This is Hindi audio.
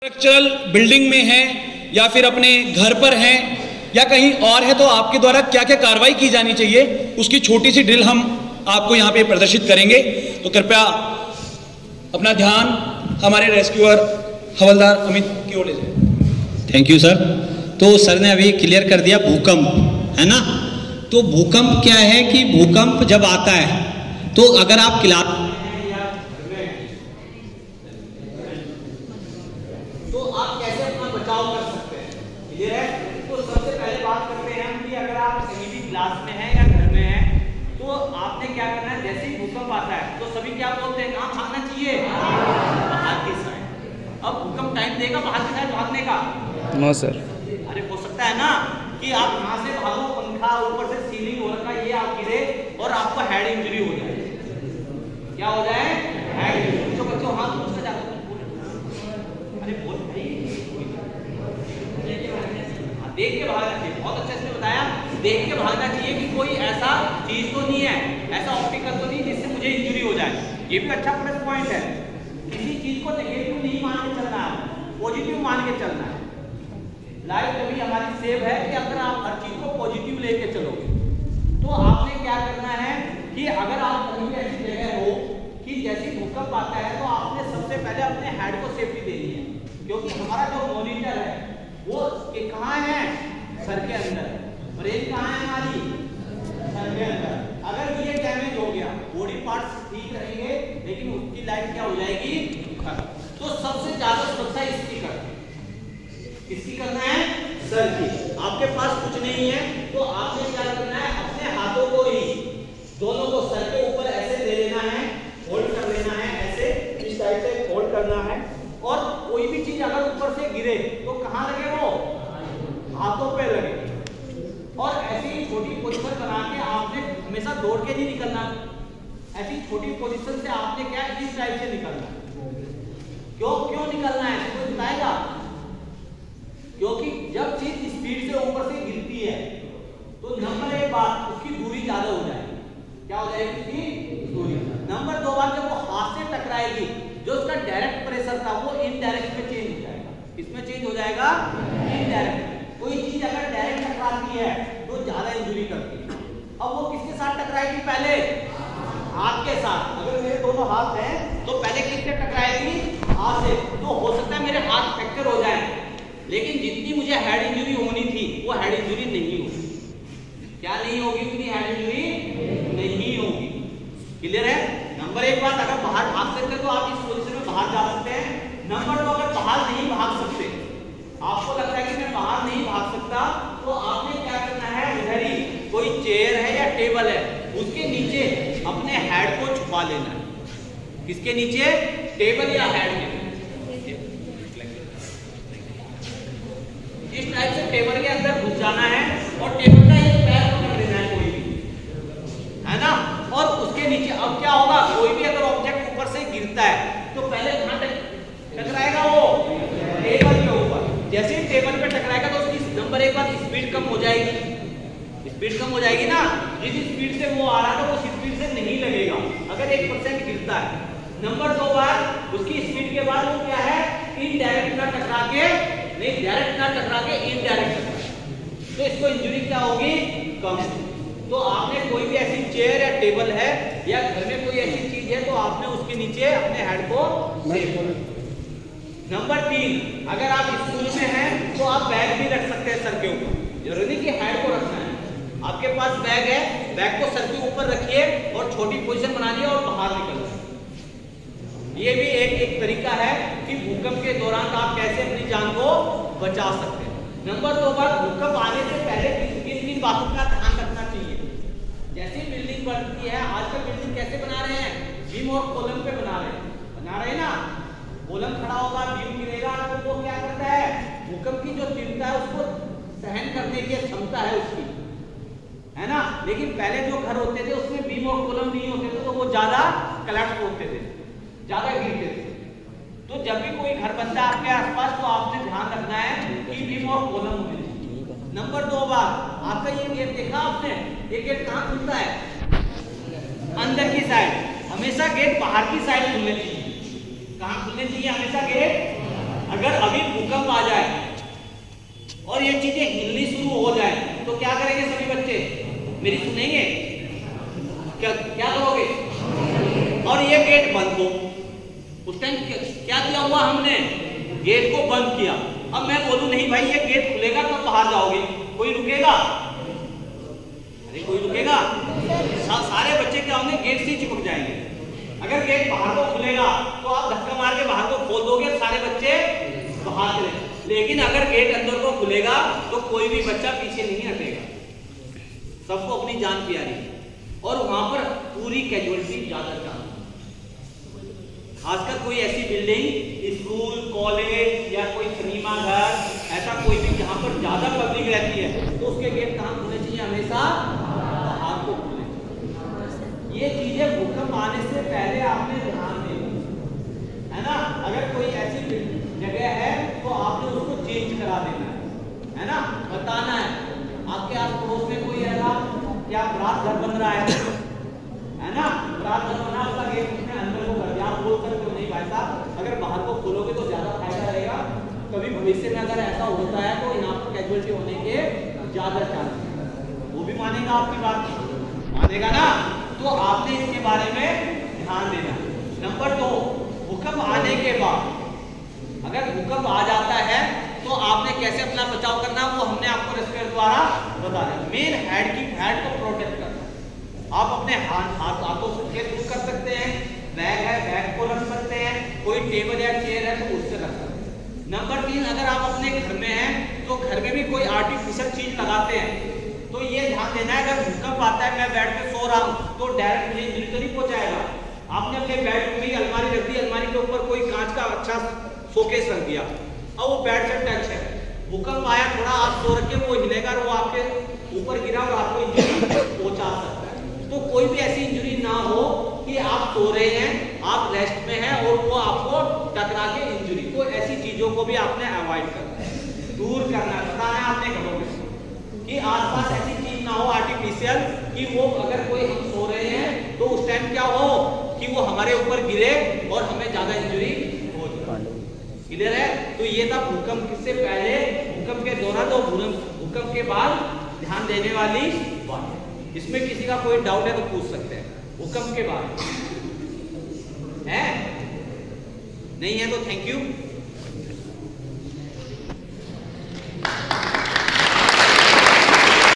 स्ट्रक्चरल बिल्डिंग में है या फिर अपने घर पर है या कहीं और है, तो आपके द्वारा क्या क्या कार्रवाई की जानी चाहिए, उसकी छोटी सी ड्रिल हम आपको यहाँ पे प्रदर्शित करेंगे। तो कृपया अपना ध्यान हमारे रेस्क्यूअर हवलदार अमित की ओर ले जाए। Thank you sir. तो सर ने अभी क्लियर कर दिया भूकंप, है ना। तो भूकंप क्या है कि भूकंप जब आता है तो अगर आप क्लास तो आप कैसे अपना बचाव कर सकते हैं, क्लियर है। तो सबसे पहले बात करते हैं हम कि अगर आप कहीं भी क्लास में हैं या घर में हैं तो आपने क्या करना है, जैसे ही भूकंप आता है तो सभी क्या बोलते हैं, कहाँ भागना चाहिए, बाहर की साइड। अब भूकंप टाइम देगा बाहर की साइड भागने का? No sir. अरे हो सकता है ना कि आप यहाँ से भागो, पंखा ऊपर से सीलिंग हो रखा, ये आप गिरे और आपको हेड इंजरी हो जाए। क्या हो जाए? Head injury. तो बच्चों हाथ उसका जाता है, अरे बोल भाई, देख के भागना चाहिए। बहुत अच्छा इसने बताया, देख के भागना चाहिए कि कोई ऐसा चीज तो नहीं है, ऐसा ऑप्टिकल तो नहीं जिससे मुझे इंजरी हो जाए। ये भी अच्छा प्लस पॉइंट है। किसी चीज को नेगेटिव नहीं मान के चलना है, पॉजिटिव मान के चलना है। लाइफ कभी हमारी सेव है कि अगर आप हर चीज को पॉजिटिव लेके चलोगे तो आपने क्या करना है कि अगर आप कहीं ऐसी जगह हो कि जैसे भूकंप आता है तो आपने सबसे पहले अपने हेड को सेफ्टी देनी है, क्योंकि हमारा जो मॉनिटर है वो कहाँ है, सर के अंदर। ब्रेन कहाँ है हमारी, सर के अंदर। अगर ये डैमेज हो गया, बॉडी पार्ट्स ठीक रहेंगे लेकिन उसकी लाइफ क्या हो जाएगी, तो सबसे ज्यादा सुरक्षा इसकी करना है। किसकी करना है? सर की। आपके पास कुछ नहीं है तो आपने क्या करना है, अपने हाथों को ही दोनों को सर के ऊपर ऐसे ले लेना है, होल्ड कर लेना है, ऐसे इस टाइप से होल्ड करना है। और कोई भी चीज अगर ऊपर से गिरे तो कहाँ लगे, वो हाथों पे लगे। और ऐसी ही छोटी पोजीशन बना के आपने हमेशा दौड़ के नहीं निकलना, ऐसी छोटी पोजीशन से आपने क्या इस टाइप से निकलना। क्यों निकलना है, कोई बताएगा? क्योंकि जब चीज स्पीड से ऊपर से गिरती है तो नंबर एक बात, उसकी दूरी ज्यादा हो जाएगी। क्या हो जाएगी उसकी दूरी? नंबर दो बात, जब वो हाथ से टकराएगी जो उसका डायरेक्ट प्रेशर था वो इनडायरेक्ट में चेंज हो जाएगा। किसमें चेंज हो जाएगा? इनडायरेक्ट। कोई चीज अगर डायरेक्ट टकराती है तो ज्यादा इंजरी करती है। अब वो किसके साथ टकराएगी? पहले हाथ के साथ। अगर मेरे दोनों हाथ हैं तो पहले किससे टकराएगी? हाथ से। तो हो सकता है मेरे हाथ फ्रैक्चर हो जाए, लेकिन जितनी मुझे हेड इंजरी होनी थी वो हेड इंजरी नहीं होगी। क्या नहीं होगी? उतनी हेड इंजरी नहीं होगी। क्लियर है? नंबर एक बात, अगर बाहर भाग सकते तो आप इस पोजीशन में बाहर जा सकते हैं। नंबर दो, अगर बाहर नहीं भाग सकते, आपको लगता है कि मैं बाहर नहीं भाग सकता, तो आपने क्या करना है, इधर ही कोई चेयर है या टेबल है उसके नीचे अपने हेड को छुपा लेना है। किसके नीचे? टेबल या हेड के। इस टाइप से टेबल के अंदर घुस जाना है और टेबल का ये पैर पकड़ लेना है कोई भी, है ना। और उसके नीचे अब क्या होगा, कोई भी अगर ऑब्जेक्ट ऊपर से गिरता है तो पहले कहां टकराएगा? वो टेबल के ऊपर। जैसे ही टेबल पे टकराएगा तो उसकी नंबर एक बात स्पीड कम हो जाएगी। स्पीड कम हो जाएगी ना, जिस स्पीड से वो आ रहा था उस स्पीड से नहीं लगेगा अगर 1% गिरता है। नंबर दो बात, उसकी स्पीड के बाद वो क्या है, इनडायरेक्ट ना टकरा के, नहीं डायरेक्ट ना टकरा के इनडायरेक्ट टकरा, तो इसको इंजरी क्या होगी, कम। तो आपने कोई भी ऐसी चेयर या टेबल है या घर में कोई ऐसी चीज है तो आपने उसके नीचे अपने हेड को सेफ। नंबर 3, अगर आप स्कूल में हैं तो आप बैग भी रख सकते हैं सर के ऊपर, जरूरी नहीं कि हेड को रखना है। आपके पास बैग है, बैग को सर के ऊपर रखिए और छोटी पोजीशन बना लिया और बाहर निकल। ये भी एक तरीका है कि भूकंप के दौरान आप कैसे अपनी जान को बचा सकते हैं। नंबर दो बात, भूकंप आने से पहले किन बातों का ध्यान रखना चाहिए। जैसे बिल्डिंग बनती है, आजकल बिल्डिंग कैसे बना रहे हैं, बीम और कॉलम पे बना रहे हैं ना। कॉलम खड़ा होगा, बीम गिरेगा तो वो क्या करता है, भूकंप की जो तीव्रता है उसको सहन करने की क्षमता है उसकी, है ना। लेकिन पहले जो घर होते थे उसमें बीम और कॉलम नहीं होते थे तो वो ज्यादा कलेक्ट होते थे, ज्यादा गिरते थे। तो जब भी कोई घर बनता है आपके आसपास तो आपने ध्यान रखना है कि बीम और कॉलम होने चाहिए। नंबर दो बात, आपका ये गेट देखा आपने, ये गेट कहाँ खुलता है, अंदर की साइड। हमेशा गेट बाहर की साइड खुलने चाहिए। कहाँ खुलने चाहिए हमेशा गेट? अगर अभी भूकंप आ जाए और ये चीजें हिलनी शुरू हो जाए तो क्या करेंगे सभी बच्चे? मेरी सुनेंगे? क्या करोगे? और ये गेट बंद हो, उस टाइम क्या किया हुआ हमने? गेट को बंद किया। अब मैं बोलूं नहीं भाई ये गेट खुलेगा तो बाहर जाओगे, कोई रुकेगा? अरे कोई रुकेगा? सारे बच्चे क्या होंगे? गेट से चिपक जाएंगे। अगर गेट बाहर को खुलेगा तो आप धक्का मार के बाहर को खोल दोगे, सारे बच्चे बाहर चले। लेकिन अगर गेट अंदर को खुलेगा तो कोई भी बच्चा पीछे नहीं हटेगा, सबको अपनी जान प्यारी है और वहां पर पूरी कैजुअलिटी ज्यादा चांस। खासकर कोई ऐसी बिल्डिंग, स्कूल, कॉलेज या कोई सिनेमा घर, ऐसा कोई भी जहां पर ज्यादा पब्लिक रहती है तो उसके गेट कहां खुलने चाहिए? हमेशा बाहर को खुलने चाहिए। ये चीजें भूकंप आने से पहले आपने ध्यान देनी है ना। अगर कोई ऐसी जगह है तो आपने उसको चेंज करा देना है ना, बताना है। आपके आस पड़ोस में कोई ऐसा क्या बरात घर बन रहा है ना, बरात घर बना, उसका गेट उसने अंदर को कर दिया, आप बोल सकते हो नहीं भाई साहब अगर बाहर को खोलोगे तो ज्यादा फायदा रहेगा, कभी भविष्य में अगर ऐसा होता है तो यहाँ पर कैजुअलिटी होने के ज्यादा चांस है। वो भी मानेगा आपकी बात? मानेगा ना। तो आपने इसके बारे में ध्यान देना। नंबर 2, भूकंप आने के बाद अगर भूकंप आ जाता है तो आपने कैसे अपना बचाव करना वो हमने आपको रेस्क्यू द्वारा बताया। मेन हेड को प्रोटेक्ट करना। आप अपने हाथों से थ्रू कर सकते हैं, बैग है बैग को रख सकते हैं, कोई टेबल या चेयर है तो उससे रख सकते हैं। नंबर 3, अगर आप अपने घर में हैं तो घर में भी कोई आर्टिफिशियल चीज लगाते हैं तो ये ध्यान देना है अगर भूकंप आता है, मैं बेड पे सो रहा हूँ तो डायरेक्ट मुझे इंजरी तो नहीं पहुंचाएगा। आपने अपने बेड में अलमारी रख दी, अलमारी के ऊपर कोई कांच का अच्छा शोकेस रख दिया, अब वो बेड से टच है, भूकंप आया, थोड़ा आप सो रखे, वो हिलेगा और वो आपके ऊपर गिरा और आपको इंजरी पहुंचा सकता है। तो कोई भी ऐसी इंजरी ना हो कि आप सो रहे हैं, आप रेस्ट में हैं और वो आपको टकरा के इंजरी, तो ऐसी चीजों को भी आपने अवॉइड करना है, दूर करना है, बताना है आपने घरों में कि आसपास ऐसी चीज ना हो आर्टिफिशियल कि वो अगर कोई हम सो रहे हैं तो उस टाइम क्या हो कि वो हमारे ऊपर गिरे और हमें ज्यादा इंजरी हो जाए। क्लियर है? तो ये था भूकंप से पहले, भूकंप के दौरान और भूकंप के बाद ध्यान देने वाली बात। इसमें किसी का कोई डाउट है तो पूछ सकते हैं। भूकंप के बाद है नहीं है तो थैंक यू।